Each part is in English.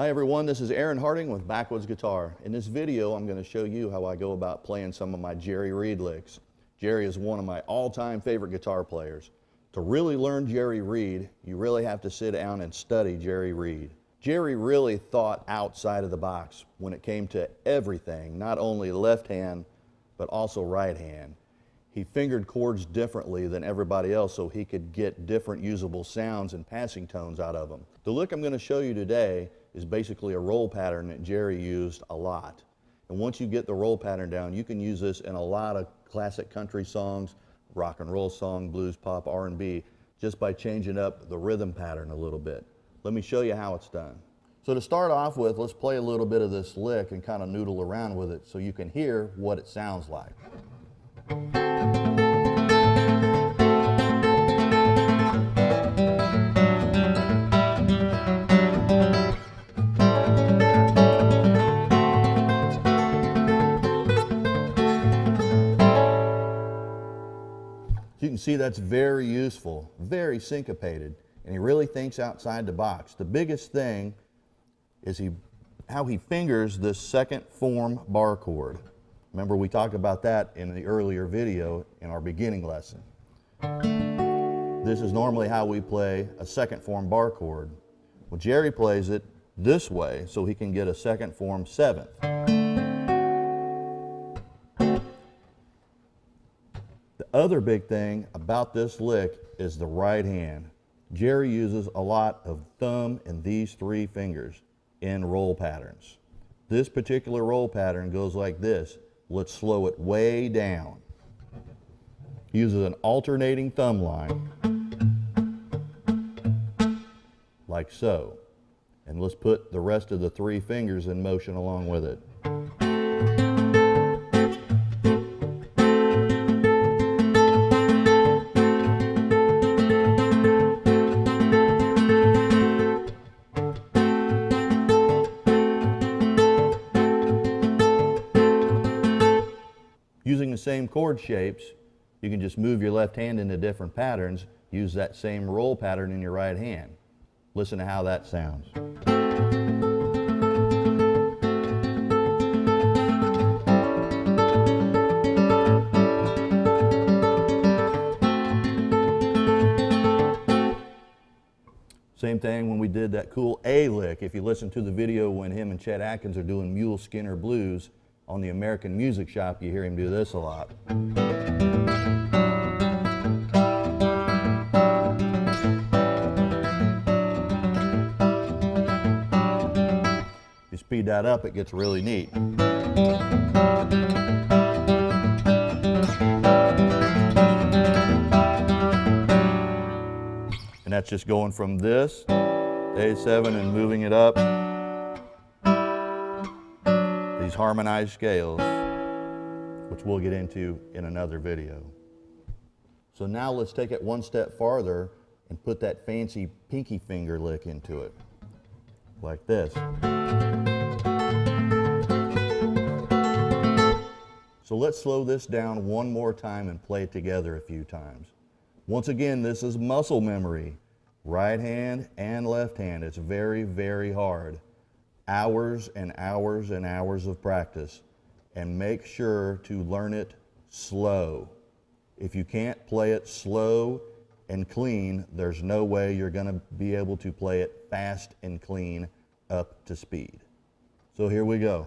Hi everyone, this is Aaron Harding with Backwoods Guitar. In this video, I'm going to show you how I go about playing some of my Jerry Reed licks. Jerry is one of my all-time favorite guitar players. To really learn Jerry Reed, you really have to sit down and study Jerry Reed. Jerry really thought outside of the box when it came to everything, not only left hand, but also right hand. He fingered chords differently than everybody else so he could get different usable sounds and passing tones out of them. The lick I'm going to show you today is basically a roll pattern that Jerry used a lot. And once you get the roll pattern down, you can use this in a lot of classic country songs, rock and roll song, blues, pop, R&B, just by changing up the rhythm pattern a little bit. Let me show you how it's done. So to start off with, let's play a little bit of this lick and kind of noodle around with it so you can hear what it sounds like. You can see that's very useful, very syncopated, and he really thinks outside the box. The biggest thing is how he fingers this second form bar chord. Remember, we talked about that in the earlier video in our beginning lesson. This is normally how we play a second form bar chord. Well, Jerry plays it this way so he can get a second form seventh. The other big thing about this lick is the right hand. Jerry uses a lot of thumb and these three fingers in roll patterns. This particular roll pattern goes like this. Let's slow it way down. He uses an alternating thumb line, like so. And let's put the rest of the three fingers in motion along with it. Using the same chord shapes, you can just move your left hand into different patterns, use that same roll pattern in your right hand. Listen to how that sounds. Same thing when we did that cool A lick. If you listen to the video when him and Chet Atkins are doing Mule Skinner Blues, on the American Music Shop, you hear him do this a lot. If you speed that up, it gets really neat. And that's just going from this, A7, and moving it up. These harmonized scales, which we'll get into in another video. So now let's take it one step farther and put that fancy pinky finger lick into it, like this. So let's slow this down one more time and play it together a few times. Once again, this is muscle memory. Right hand and left hand. It's very, very hard. Hours and hours and hours of practice, and make sure to learn it slow. If you can't play it slow and clean, there's no way you're going to be able to play it fast and clean up to speed. So here we go.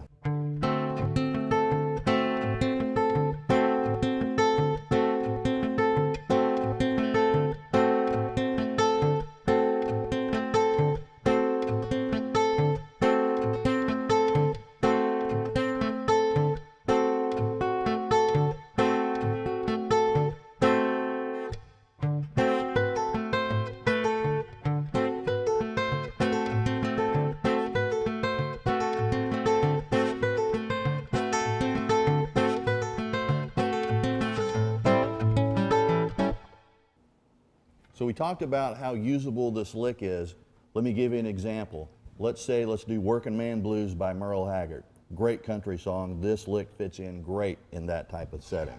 So we talked about how usable this lick is. Let me give you an example. Let's do Working Man Blues by Merle Haggard. Great country song. This lick fits in great in that type of setting.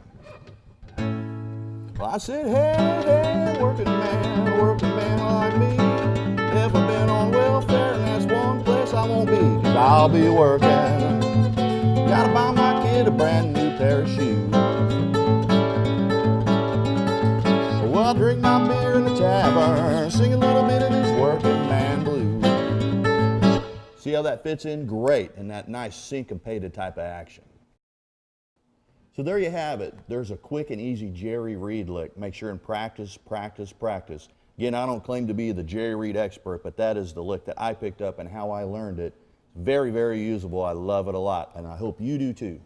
Well, I said, hey, hey, working man like me. Never been on welfare, and that's one place I won't be. I'll be working. Gotta buy my kid a brand new pair of shoes. So I'll drink my beer in the tavern, sing a little bit of this working man blues. See how that fits in great in that nice syncopated type of action. So there you have it. There's a quick and easy Jerry Reed lick. Make sure and practice, practice, practice. Again, I don't claim to be the Jerry Reed expert, but that is the lick that I picked up and how I learned it. Very, very usable. I love it a lot, and I hope you do too.